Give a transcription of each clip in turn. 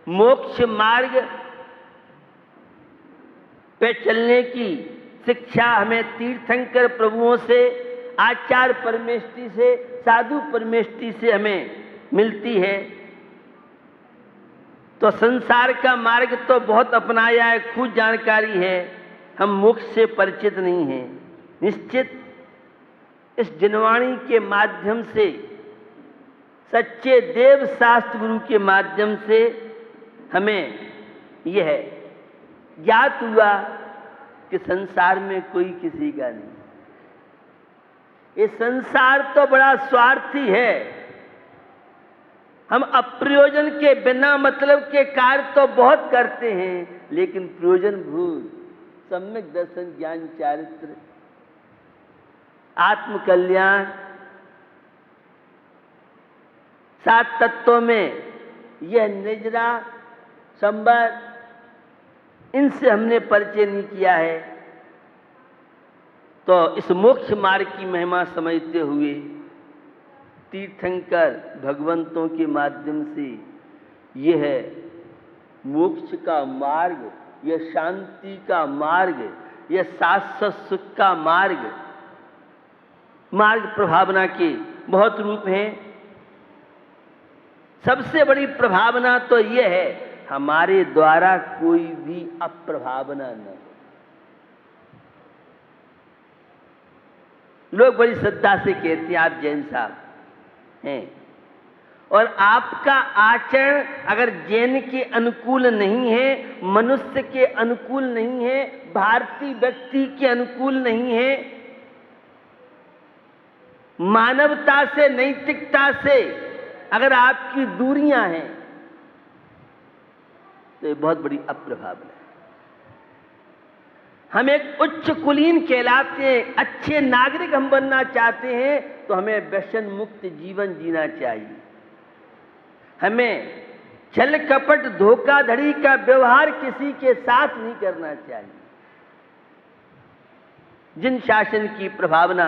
मोक्ष मार्ग पे चलने की शिक्षा हमें तीर्थंकर प्रभुओं से, आचार्य परमेष्टि से, साधु परमेष्टि से हमें मिलती है। तो संसार का मार्ग तो बहुत अपनाया है, खूब जानकारी है, हम मोक्ष से परिचित नहीं हैं। निश्चित इस जिनवाणी के माध्यम से, सच्चे देव शास्त्र गुरु के माध्यम से हमें यह ज्ञात हुआ कि संसार में कोई किसी का नहीं। ये संसार तो बड़ा स्वार्थी है। हम अप्रयोजन के, बिना मतलब के कार्य तो बहुत करते हैं, लेकिन प्रयोजन भूत सम्यक दर्शन, ज्ञान, चारित्र, आत्मकल्याण, 7 तत्वों में यह निजरा, संबर, इनसे हमने परिचय नहीं किया है। तो इस मोक्ष मार्ग की महिमा समझते हुए तीर्थंकर भगवंतों के माध्यम से यह मोक्ष का मार्ग, यह शांति का मार्ग, यह शाश्वत सुख का मार्ग, मार्ग प्रभावना के बहुत रूप हैं। सबसे बड़ी प्रभावना तो यह है, हमारे द्वारा कोई भी अप्रभावना न हो। लोग बड़ी श्रद्धा से कहते हैं आप जैन साहब हैं, और आपका आचरण अगर जैन के अनुकूल नहीं है, मनुष्य के अनुकूल नहीं है, भारतीय व्यक्ति के अनुकूल नहीं है, मानवता से, नैतिकता से अगर आपकी दूरियां हैं, तो ये बहुत बड़ी अप्रभावना है। हम एक उच्च कुलीन कहलाते हैं, अच्छे नागरिक हम बनना चाहते हैं, तो हमें व्यसन मुक्त जीवन जीना चाहिए। हमें छल कपट धोखाधड़ी का व्यवहार किसी के साथ नहीं करना चाहिए। जिन शासन की प्रभावना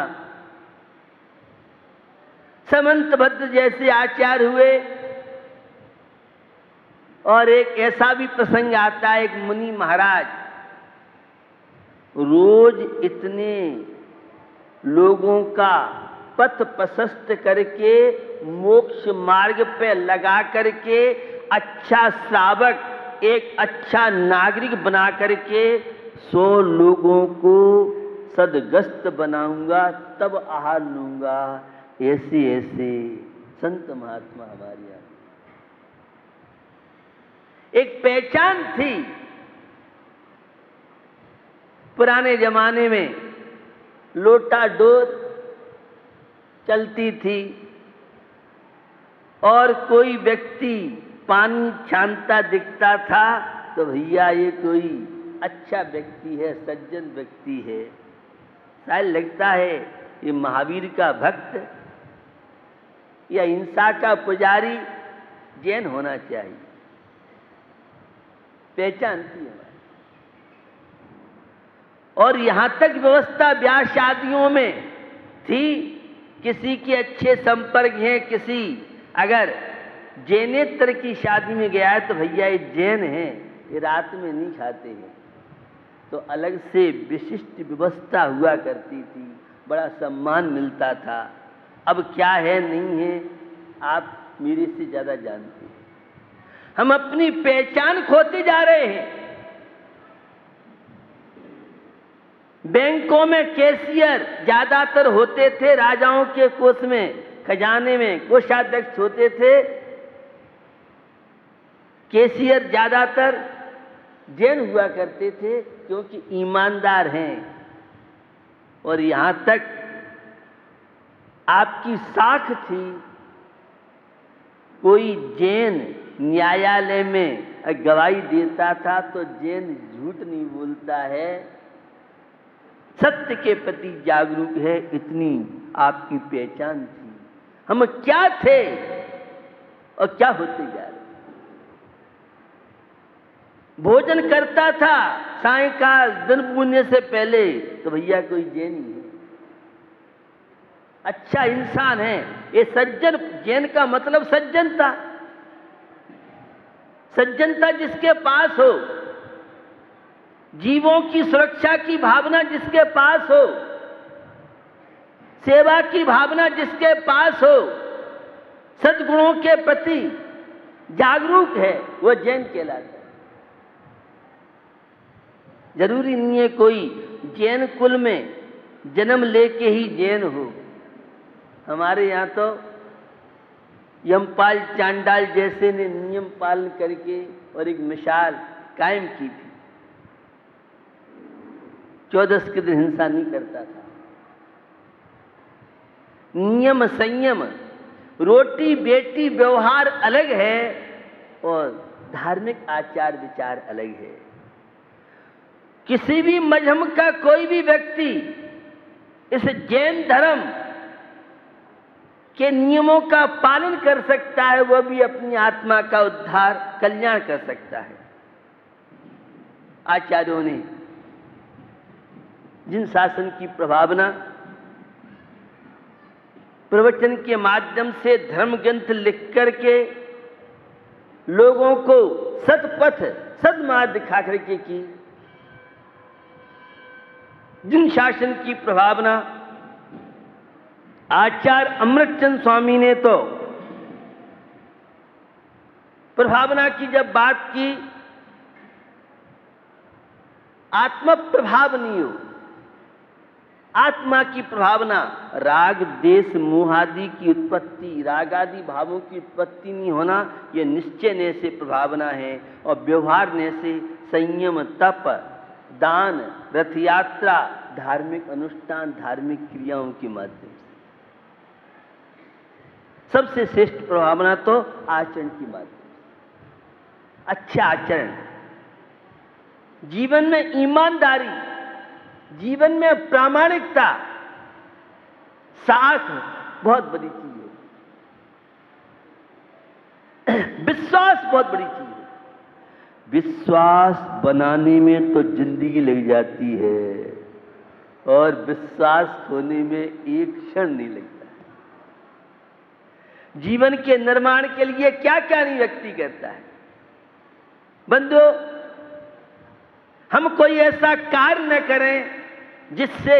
समंतभद्र जैसे आचार्य हुए, और एक ऐसा भी प्रसंग आता है, एक मुनि महाराज रोज इतने लोगों का पथ प्रशस्त करके, मोक्ष मार्ग पे लगा करके, अच्छा श्रावक, एक अच्छा नागरिक बना करके 100 लोगों को सदगस्त बनाऊंगा, तब आहार लूंगा। ऐसे ऐसे संत महात्मा हमारे यहाँ एक पहचान थी। पुराने जमाने में लोटा डोर चलती थी, और कोई व्यक्ति पानी छानता दिखता था तो भैया ये कोई अच्छा व्यक्ति है, सज्जन व्यक्ति है, शायद लगता है ये महावीर का भक्त या हिंसा का पुजारी जैन होना चाहिए। पहचान थी हमारी। और यहां तक व्यवस्था ब्याह शादियों में थी, किसी के अच्छे संपर्क हैं, किसी अगर जैनेतर की शादी में गया है तो भैया ये जैन है, ये रात में नहीं खाते हैं, तो अलग से विशिष्ट व्यवस्था हुआ करती थी, बड़ा सम्मान मिलता था। अब क्या है नहीं है आप मेरे से ज्यादा जानते हैं। हम अपनी पहचान खोते जा रहे हैं। बैंकों में कैशियर ज्यादातर होते थे, राजाओं के कोष में, खजाने में कोषाध्यक्ष होते थे, कैशियर ज्यादातर जैन हुआ करते थे, क्योंकि ईमानदार हैं। और यहां तक आपकी साख थी, कोई जैन न्यायालय में गवाही देता था तो जैन झूठ नहीं बोलता है, सत्य के प्रति जागरूक है, इतनी आपकी पहचान थी। हम क्या थे और क्या होते जा रहे। भोजन करता था सायंकाल दिन पूजने से पहले तो भैया कोई जैन ही है, अच्छा इंसान है। ये सज्जन, जैन का मतलब सज्जनता। सज्जनता जिसके पास हो, जीवों की सुरक्षा की भावना जिसके पास हो, सेवा की भावना जिसके पास हो, सद्गुणों के प्रति जागरूक है, वो जैन कहलाता है। जरूरी नहीं है कोई जैन कुल में जन्म लेके ही जैन हो। हमारे यहां तो यमपाल चांडाल जैसे ने नियम पालन करके और एक मिसाल कायम की थी। 14 के दिन हिंसा नहीं करता था। नियम संयम, रोटी बेटी व्यवहार अलग है और धार्मिक आचार विचार अलग है। किसी भी मजहब का कोई भी व्यक्ति इस जैन धर्म के नियमों का पालन कर सकता है, वह भी अपनी आत्मा का उद्धार, कल्याण कर सकता है। आचार्यों ने जिन शासन की प्रभावना प्रवचन के माध्यम से धर्म ग्रंथ लिख करके लोगों को सतपथ सदमार्ग दिखा करके की, जिन शासन की प्रभावना आचार्य अमृतचंद स्वामी ने तो प्रभावना की जब बात की, आत्म प्रभाव नहीं हो, आत्मा की प्रभावना, राग देश मोह आदि की उत्पत्ति, राग आदि भावों की उत्पत्ति नहीं होना, यह निश्चय ने से प्रभावना है। और व्यवहार ने से संयम, तप, दान, रथ यात्रा, धार्मिक अनुष्ठान, धार्मिक क्रियाओं के माध्यम से सबसे श्रेष्ठ प्रभावना तो आचरण की माध्यम से। अच्छा आचरण, जीवन में ईमानदारी, जीवन में प्रामाणिकता, साख बहुत बड़ी चीज है। विश्वास बहुत बड़ी चीज है। विश्वास बनाने में तो जिंदगी लग जाती है और विश्वास खोने में एक क्षण नहीं लगता। जीवन के निर्माण के लिए क्या क्या नहीं व्यक्ति करता है। बंधुओं, हम कोई ऐसा कार्य न करें जिससे,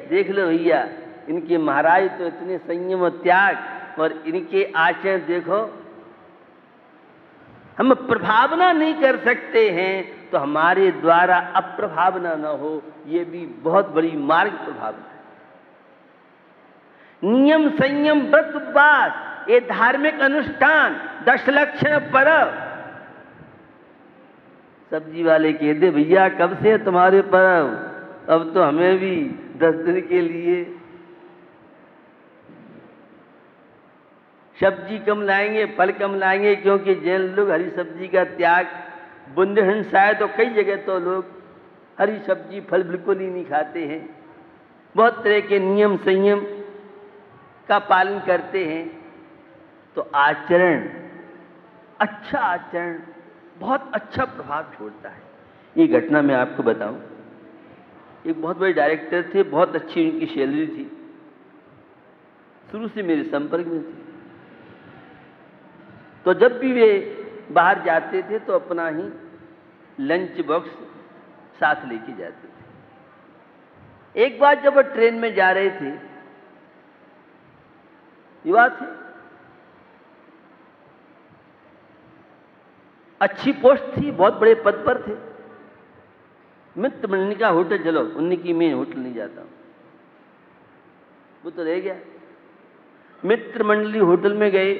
देख लो भैया, इनके महाराज तो इतने संयम और त्याग, और इनके आचरण देखो, हम प्रभावना नहीं कर सकते हैं तो हमारे द्वारा अप्रभावना न हो, ये भी बहुत बड़ी मार्ग प्रभावना है। नियम संयम व्रत उपवास, ये धार्मिक अनुष्ठान, 10 लक्षण पर्व। सब्जी वाले कहते, भैया कब से तुम्हारे पर्व, अब तो हमें भी 10 दिन के लिए सब्जी कम लाएंगे, फल कम लाएंगे, क्योंकि जैन लोग हरी सब्जी का त्याग, बुंदेलखंड शायद तो कई जगह तो लोग हरी सब्जी फल बिल्कुल ही नहीं खाते हैं, बहुत तरह के नियम संयम का पालन करते हैं। तो आचरण, अच्छा आचरण बहुत अच्छा प्रभाव छोड़ता है। ये घटना मैं आपको बताऊं, एक बहुत बड़े डायरेक्टर थे, बहुत अच्छी उनकी सैलरी थी, शुरू से मेरे संपर्क में थे। तो जब भी वे बाहर जाते थे तो अपना ही लंच बॉक्स साथ लेके जाते थे। एक बार जब वो ट्रेन में जा रहे थे, युवा थे, अच्छी पोस्ट थी, बहुत बड़े पद पर थे, मित्र मंडली का होटल, चलो उन्हीं की मैं होटल नहीं जाता हूं, वो तो रह गया। मित्र मंडली होटल में गए,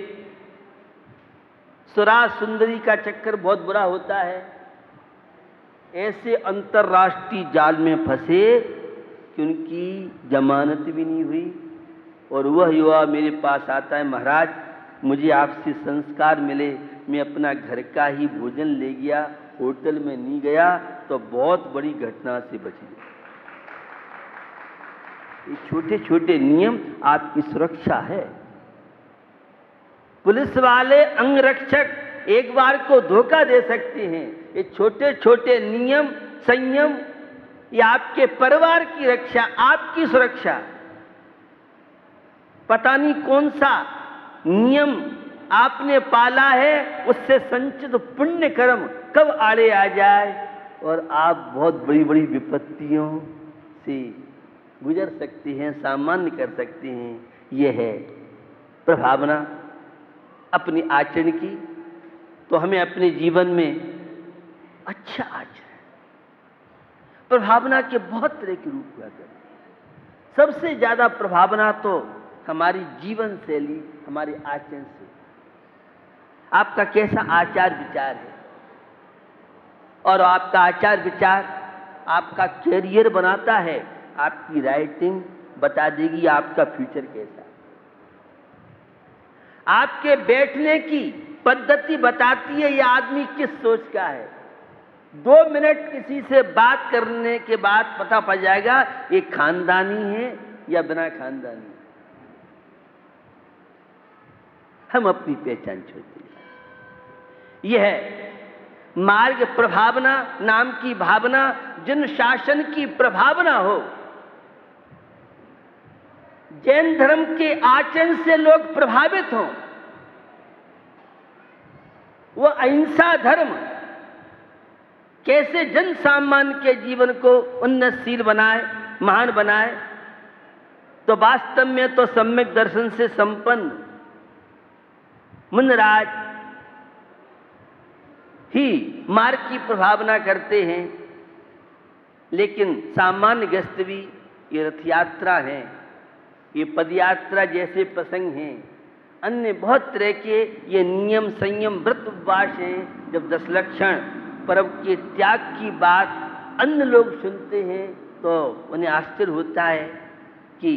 सुराज सुंदरी का चक्कर बहुत बुरा होता है। ऐसे अंतरराष्ट्रीय जाल में फंसे कि उनकी जमानत भी नहीं हुई, और वह युवा मेरे पास आता है, महाराज मुझे आपसे संस्कार मिले, मैं अपना घर का ही भोजन ले गया, होटल में नहीं गया तो बहुत बड़ी घटना से बच गया। ये छोटे छोटे नियम आपकी सुरक्षा है। पुलिस वाले अंगरक्षक एक बार को धोखा दे सकते हैं, ये छोटे छोटे नियम संयम, ये आपके परिवार की रक्षा, आपकी सुरक्षा। पता नहीं कौन सा नियम आपने पाला है, उससे संचित पुण्य कर्म कब आड़े आ जाए और आप बहुत बड़ी बड़ी विपत्तियों से गुजर सकते हैं, सामान्य कर सकते हैं। यह है प्रभावना अपनी आचरण की। तो हमें अपने जीवन में अच्छा आचरण, प्रभावना के बहुत तरह के रूप हुआ करते हैं। सबसे ज्यादा प्रभावना तो हमारी जीवन शैली, हमारे आचरण से, आपका कैसा आचार विचार है, और आपका आचार विचार आपका कैरियर बनाता है। आपकी राइटिंग बता देगी आपका फ्यूचर कैसा है। आपके बैठने की पद्धति बताती है ये आदमी किस सोच का है। 2 मिनट किसी से बात करने के बाद पता पड़ जाएगा ये खानदानी है या बिना खानदानी। हम अपनी पहचान छोड़ते हैं। यह है मार्ग प्रभावना नाम की भावना। जिन शासन की प्रभावना हो, जैन धर्म के आचरण से लोग प्रभावित हों, वो अहिंसा धर्म कैसे जन सामान्य के जीवन को उन्नतशील बनाए, महान बनाए, तो वास्तव में तो सम्यक दर्शन से संपन्न मुनिराज ही मार्ग की प्रभावना करते हैं। लेकिन सामान्य गृहस्थ भी ये रथ यात्रा है, ये पदयात्रा जैसे प्रसंग हैं, अन्य बहुत तरह के ये नियम संयम व्रत उपवास हैं। जब 10 लक्षण पर्व के त्याग की बात अन्य लोग सुनते हैं तो उन्हें आश्चर्य होता है कि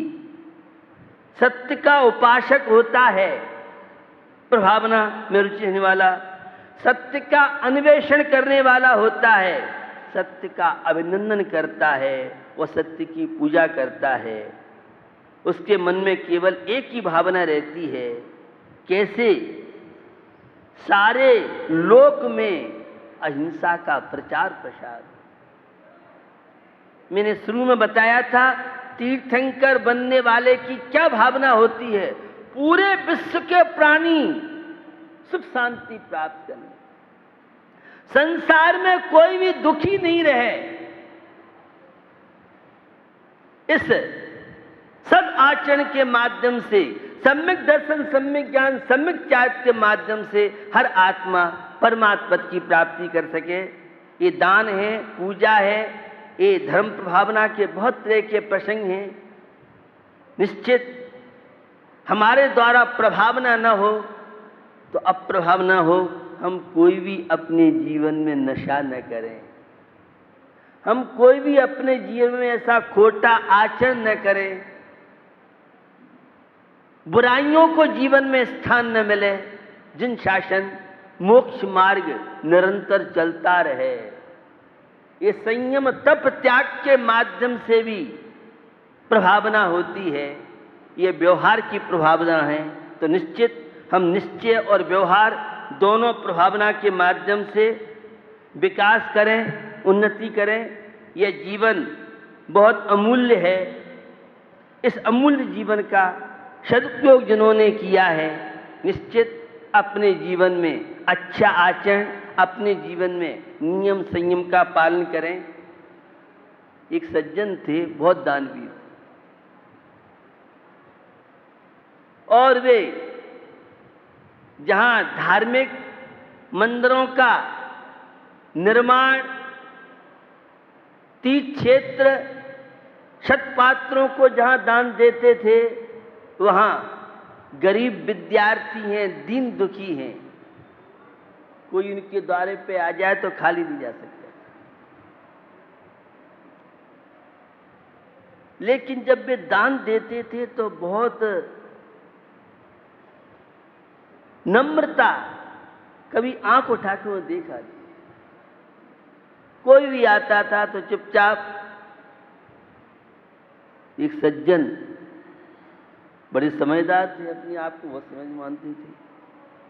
सत्य का उपासक होता है, प्रभावना में रुचि होने वाला, सत्य का अन्वेषण करने वाला होता है, सत्य का अभिनंदन करता है, वह सत्य की पूजा करता है। उसके मन में केवल एक ही भावना रहती है, कैसे सारे लोक में अहिंसा का प्रचार प्रसार। मैंने शुरू में बताया था तीर्थंकर बनने वाले की क्या भावना होती है, पूरे विश्व के प्राणी सुख शांति प्राप्त करने, संसार में कोई भी दुखी नहीं रहे। इस सब आचरण के माध्यम से, सम्यक दर्शन, सम्यक ज्ञान, सम्यक चारित्र के माध्यम से हर आत्मा परमात्मा की प्राप्ति कर सके। ये दान है, पूजा है, ये धर्म प्रभावना के बहुत तरह के प्रसंग हैं। निश्चित हमारे द्वारा प्रभावना न हो तो अप्रभाव न हो। हम कोई भी अपने जीवन में नशा न करें, हम कोई भी अपने जीवन में ऐसा खोटा आचरण न करें, बुराइयों को जीवन में स्थान न मिले। जिन शासन मोक्ष मार्ग निरंतर चलता रहे, ये संयम तप त्याग के माध्यम से भी प्रभावना होती है, ये व्यवहार की प्रभावना है। तो निश्चित हम निश्चय और व्यवहार दोनों प्रभावना के माध्यम से विकास करें, उन्नति करें। यह जीवन बहुत अमूल्य है। इस अमूल्य जीवन का सदुपयोग जिन्होंने किया है, निश्चित अपने जीवन में अच्छा आचरण, अपने जीवन में नियम संयम का पालन करें। एक सज्जन थे, बहुत दानवीर, और वे जहां धार्मिक मंदिरों का निर्माण, तीर्थ क्षेत्र, सत्पात्रों को जहां दान देते थे, वहां गरीब विद्यार्थी हैं, दीन दुखी हैं, कोई उनके द्वारे पे आ जाए तो खाली नहीं जा सकता। लेकिन जब वे दान देते थे तो बहुत नम्रता, कभी आंख उठा के वो देखा। कोई भी आता था तो चुपचाप। एक सज्जन बड़े समझदार थे, अपने आप को बहुत समझ मानते थे।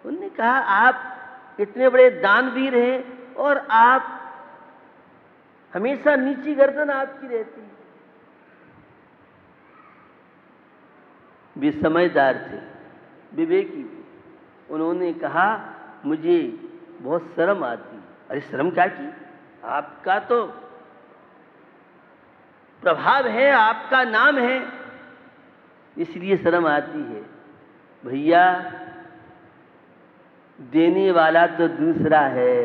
उन्होंने कहा, आप इतने बड़े दानवीर हैं और आप हमेशा नीची गर्दन आपकी रहती है। वे समझदार थे, विवेकी थे। उन्होंने कहा मुझे बहुत शर्म आती। अरे शर्म क्या की, आपका तो प्रभाव है, आपका नाम है, इसलिए शर्म आती है। भैया देने वाला तो दूसरा है,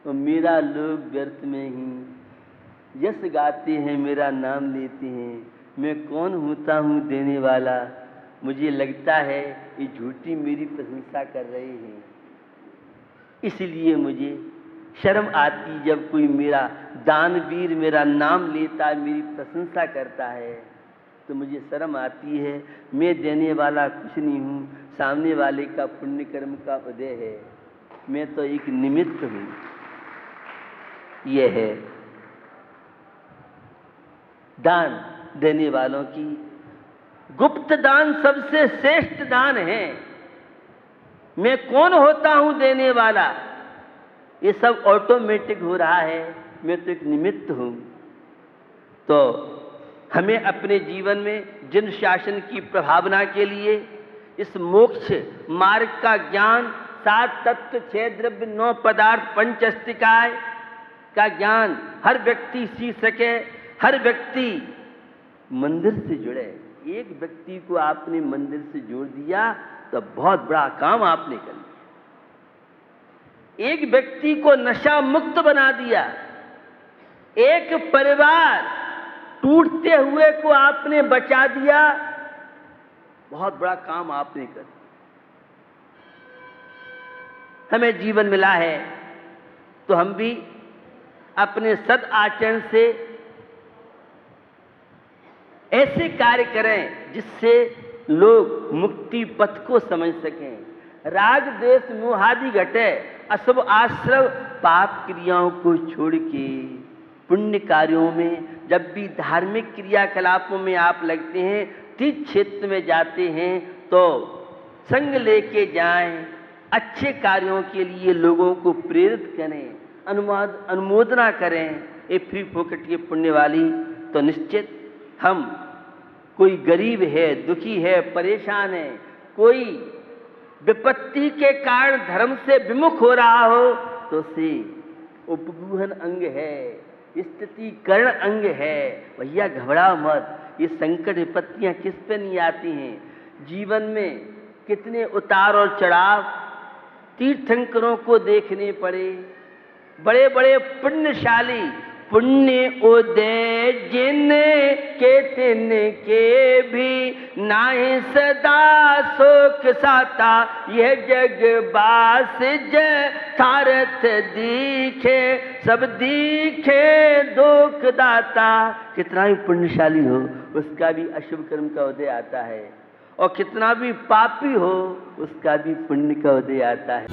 तो मेरा लोग व्यर्थ में ही यश गाते हैं, मेरा नाम लेते हैं। मैं कौन होता हूँ देने वाला? मुझे लगता है ये झूठी मेरी प्रशंसा कर रहे हैं, इसलिए मुझे शर्म आती जब कोई मेरा दानवीर मेरा नाम लेता है, मेरी प्रशंसा करता है, तो मुझे शर्म आती है। मैं देने वाला कुछ नहीं हूँ, सामने वाले का पुण्य कर्म का उदय है, मैं तो एक निमित्त हूँ। यह है दान देने वालों की। गुप्त दान सबसे श्रेष्ठ दान है। मैं कौन होता हूं देने वाला, ये सब ऑटोमेटिक हो रहा है, मैं तो एक निमित्त हूं। तो हमें अपने जीवन में जिन शासन की प्रभावना के लिए इस मोक्ष मार्ग का ज्ञान, 7 तत्व 6 द्रव्य 9 पदार्थ 5 अस्तिकाय का ज्ञान हर व्यक्ति सीख सके, हर व्यक्ति मंदिर से जुड़े। एक व्यक्ति को आपने मंदिर से जोड़ दिया तो बहुत बड़ा काम आपने कर लिया। एक व्यक्ति को नशा मुक्त बना दिया, एक परिवार टूटते हुए को आपने बचा दिया, बहुत बड़ा काम आपने कर दिया। हमें जीवन मिला है तो हम भी अपने सद आचरण से ऐसे कार्य करें जिससे लोग मुक्ति पथ को समझ सकें। राग द्वेष मोहादि घटे, अशुभ आश्रव पाप क्रियाओं को छोड़ के पुण्य कार्यों में, जब भी धार्मिक क्रियाकलापों में आप लगते हैं, तीर्थ क्षेत्र में जाते हैं, तो संग लेके जाएं, अच्छे कार्यों के लिए लोगों को प्रेरित करें, अनुमोदना करें। ये फ्री फोकट की पुण्य वाली, तो निश्चित हम, कोई गरीब है, दुखी है, परेशान है, कोई विपत्ति के कारण धर्म से विमुख हो रहा हो, तो से उपगूहन अंग है, स्थिति करण अंग है। भैया घबराओ मत, ये संकट विपत्तियां किस पे नहीं आती हैं। जीवन में कितने उतार और चढ़ाव तीर्थंकरों को देखने पड़े। बड़े बड़े पुण्यशाली, पुण्य उदय जिन के तिन के भी नाहि सदा शोक साता, यह जग बास थारथ दीखे, सब दीखे दुख दाता। कितना भी पुण्यशाली हो उसका भी अशुभ कर्म का उदय आता है, और कितना भी पापी हो उसका भी पुण्य का उदय आता है।